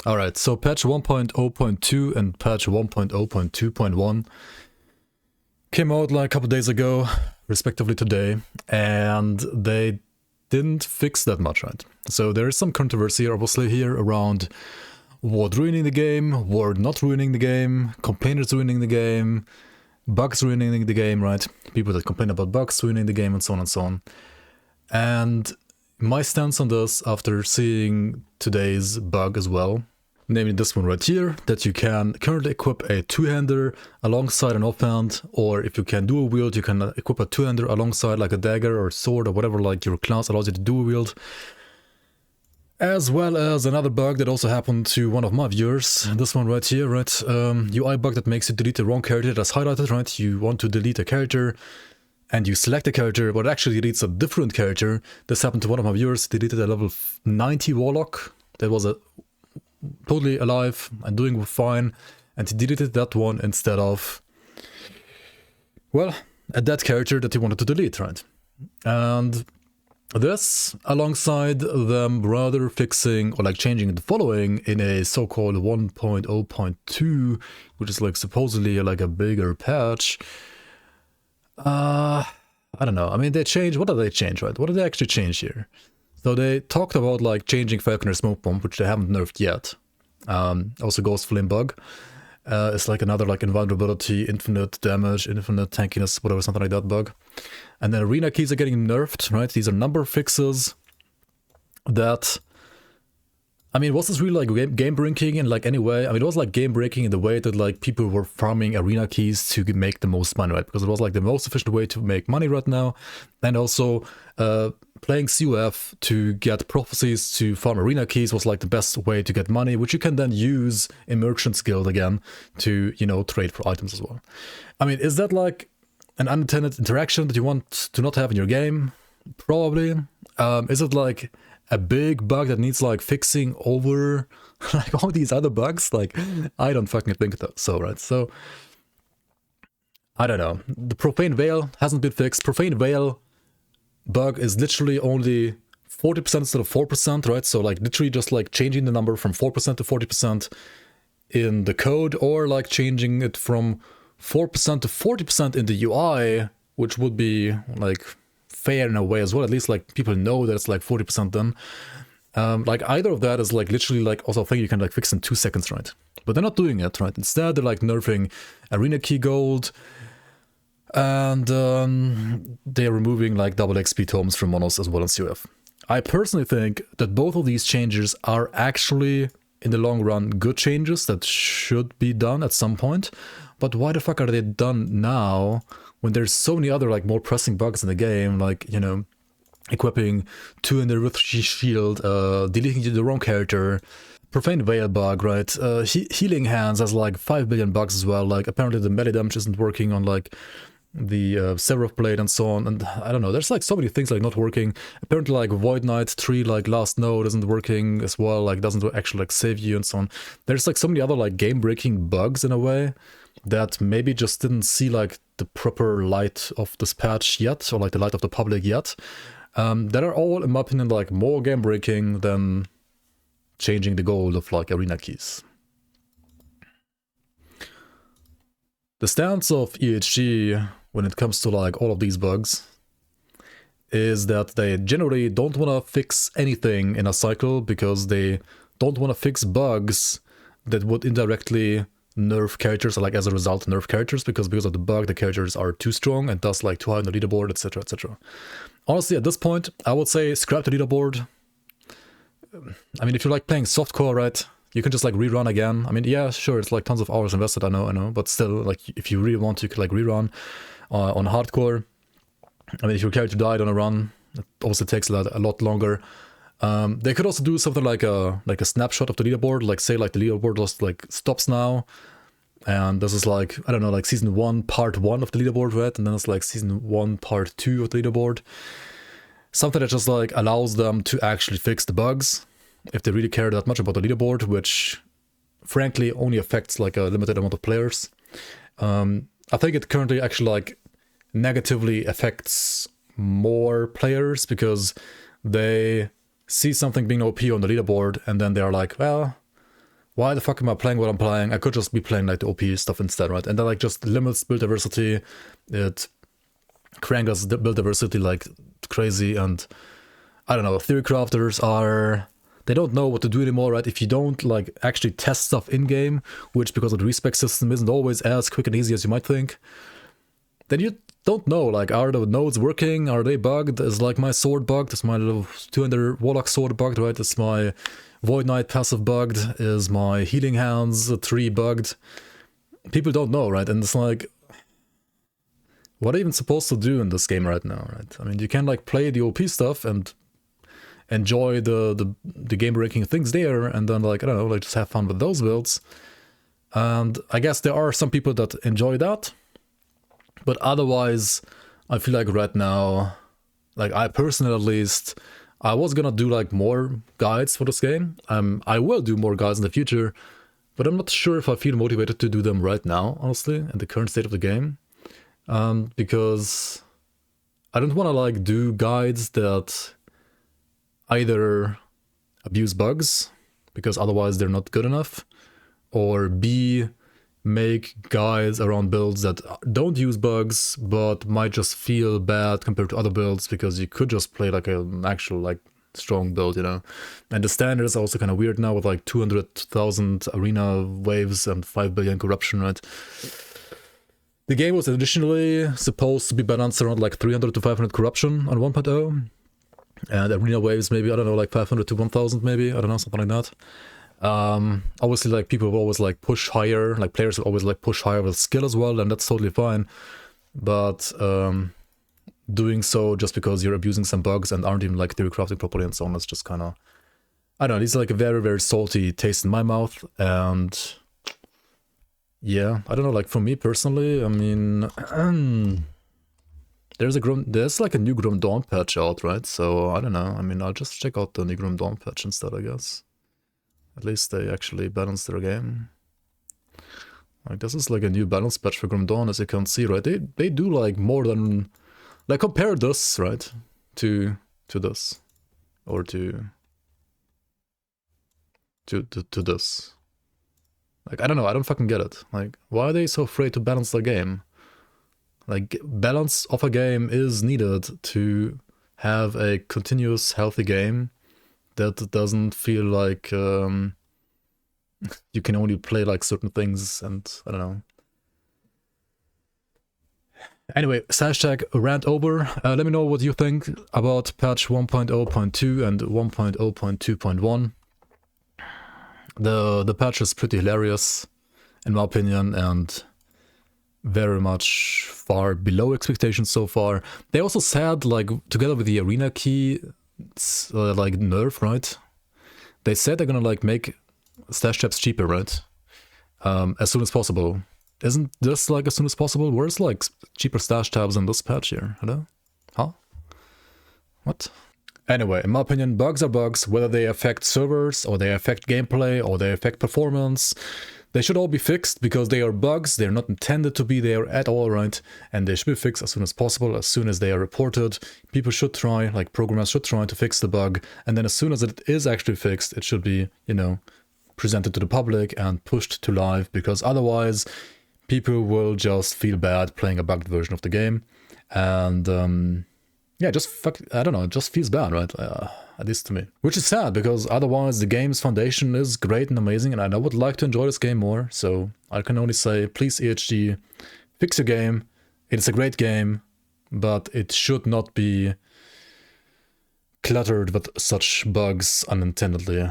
Alright, so patch 1.0.2 and patch 1.0.2.1 came out like a couple days ago, respectively today, and they didn't fix that much, right? So there is some controversy obviously here around what ruining the game, what not ruining the game, complainers ruining the game, bugs ruining the game, right? People that complain about bugs ruining the game and so on and so on. And my stance on this after seeing today's bug as well, namely this one right here, that you can currently equip a two-hander alongside an offhand, or if you can dual wield, you can equip a two-hander alongside like a dagger or sword or whatever like your class allows you to dual wield. As well as another bug that also happened to one of my viewers, this one right here, right? UI bug that makes you delete the wrong character that's highlighted, right? You want to delete a character and you select a character, but it actually deletes a different character. This happened to one of my viewers, deleted a level 90 warlock that was totally alive and doing fine, and he deleted that one instead of, well, a dead character that he wanted to delete, right? And this, alongside them rather fixing or like changing the following in a so-called 1.0.2, which is like supposedly like a bigger patch. I don't know. I mean, they changed. What did they change, right? What did they actually change here? So they talked about like changing Falconer Smoke Bomb, which they haven't nerfed yet. Also Ghost Flame Bug. It's like another like invulnerability, infinite damage, infinite tankiness, whatever, something like that bug. And then arena keys are getting nerfed, right? These are number fixes that, I mean, was this really like game breaking in like any way? I mean, it was like game breaking in the way that like people were farming arena keys to make the most money, right? Because it was like the most efficient way to make money right now. And also playing COF to get prophecies to farm arena keys was like the best way to get money, which you can then use in Merchant's Guild again to, you know, trade for items as well. I mean, is that like an unintended interaction that you want to not have in your game? Probably. Is it like a big bug that needs like fixing over like all these other bugs? Like, I don't fucking think so, right? So, I don't know. The Profane Veil hasn't been fixed. Profane Veil bug is literally only 40% instead of 4%, right? So like literally just like changing the number from 4% to 40% in the code, or like changing it from 4% to 40% in the UI, which would be like fair in a way as well. At least like people know that it's like 40% then. Like either of that is like literally like also a thing you can like fix in 2 seconds, right? But they're not doing it, right? Instead they're like nerfing arena key gold, and they're removing like double XP tomes from monos as well as COF. I personally think that both of these changes are actually in the long run good changes that should be done at some point. But why the fuck are they done now when there's so many other like more pressing bugs in the game, like, you know, equipping two in the with shield, deleting the wrong character, Profane Veil bug, right? Healing Hands has like 5 billion bugs as well. Like apparently the melee damage isn't working on like the Seraph Blade and so on, and I don't know, there's like so many things like not working. Apparently like Void Knight 3 like last node isn't working as well, like doesn't actually like save you and so on. There's like so many other like game breaking bugs in a way that maybe just didn't see like the proper light of this patch yet, or like the light of the public yet, that are all in my opinion like more game breaking than changing the goal of like arena keys. The stance of EHG when it comes to like all of these bugs is that they generally don't want to fix anything in a cycle, because they don't want to fix bugs that would indirectly nerf characters, or like as a result nerf characters, because of the bug the characters are too strong and thus like too high on the leaderboard, etc, etc. Honestly, at this point I would say scrap the leaderboard. I mean, if you like playing softcore, right, you can just like rerun again. I mean, yeah, sure, it's like tons of hours invested, I know, but still, like if you really want to, you could like rerun on hardcore. I mean, if your character died on a run, it obviously takes a lot longer. They could also do something like a snapshot of the leaderboard, like say like the leaderboard just like stops now, and this is like, I don't know, like season 1 part 1 of the leaderboard, right? And then it's like season 1 part 2 of the leaderboard. Something that just like allows them to actually fix the bugs if they really care that much about the leaderboard, which frankly only affects like a limited amount of players. I think it currently actually like negatively affects more players, because they see something being OP on the leaderboard and then they're like, well, why the fuck am I playing what I'm playing? I could just be playing like the OP stuff instead, right? And that like just limits build diversity. It cranks the build diversity like crazy, and I don't know, theory crafters are, they don't know what to do anymore, right? If you don't like actually test stuff in game, which because of the respec system isn't always as quick and easy as you might think, then you don't know, like, are the nodes working? Are they bugged? Is like my sword bugged? Is my little 200 warlock sword bugged, right? Is my Void Knight passive bugged? Is my healing hands tree bugged? People don't know, right? And it's like, what are you even supposed to do in this game right now, right? I mean, you can like play the OP stuff and enjoy the game breaking things there, and then like, I don't know, like just have fun with those builds. And I guess there are some people that enjoy that, but otherwise I feel like right now, like I personally at least, I was gonna do like more guides for this game. I will do more guides in the future, but I'm not sure if I feel motivated to do them right now, honestly, in the current state of the game. Because I don't want to like do guides that either abuse bugs, because otherwise they're not good enough, or B, make guides around builds that don't use bugs but might just feel bad compared to other builds because you could just play like an actual like strong build, you know. And the standard is also kind of weird now with like 200,000 arena waves and 5 billion corruption, right? The game was additionally supposed to be balanced around like 300 to 500 corruption on 1.0, and arena waves maybe, I don't know, like 500 to 1000 maybe, I don't know, something like that. Obviously, like, people will always like push higher, like players will always like push higher with skill as well, and that's totally fine. But doing so just because you're abusing some bugs and aren't even like theory crafting properly and so on, it's just kind of, I don't know, it's like a very, very salty taste in my mouth. And yeah, I don't know, like for me personally, I mean, there's like a new Grim Dawn patch out, right? So I don't know, I mean, I'll just check out the new Grim Dawn patch instead, I guess. At least they actually balance their game. Like, this is like a new balance patch for Grim Dawn, as you can see, right? They do like more than, like, compare this, right, to this, or to this. Like, I don't know, I don't fucking get it. Like, why are they so afraid to balance their game? Like, balance of a game is needed to have a continuous, healthy game that doesn't feel like you can only play like certain things, and I don't know. Anyway, # rant over. Let me know what you think about patch 1.0.2 and 1.0.2.1. The patch is pretty hilarious, in my opinion, and very much far below expectations so far. They also said, like, together with the arena key, like, nerf, right? They said they're gonna, like, make stash tabs cheaper, right? As soon as possible. Isn't this, like, as soon as possible? Where's, like, cheaper stash tabs in this patch here? Hello? Huh? What? Anyway, in my opinion, bugs are bugs, whether they affect servers, or they affect gameplay, or they affect performance. They should all be fixed, because they are bugs, they're not intended to be there at all, right? And they should be fixed as soon as possible, as soon as they are reported. People should try, like programmers should try to fix the bug, and then as soon as it is actually fixed, it should be, you know, presented to the public and pushed to live, because otherwise people will just feel bad playing a bugged version of the game. And yeah, I don't know, it just feels bad, right? At least to me. Which is sad, because otherwise the game's foundation is great and amazing, and I would like to enjoy this game more, so I can only say, please EHG, fix your game. It's a great game, but it should not be cluttered with such bugs unintendedly.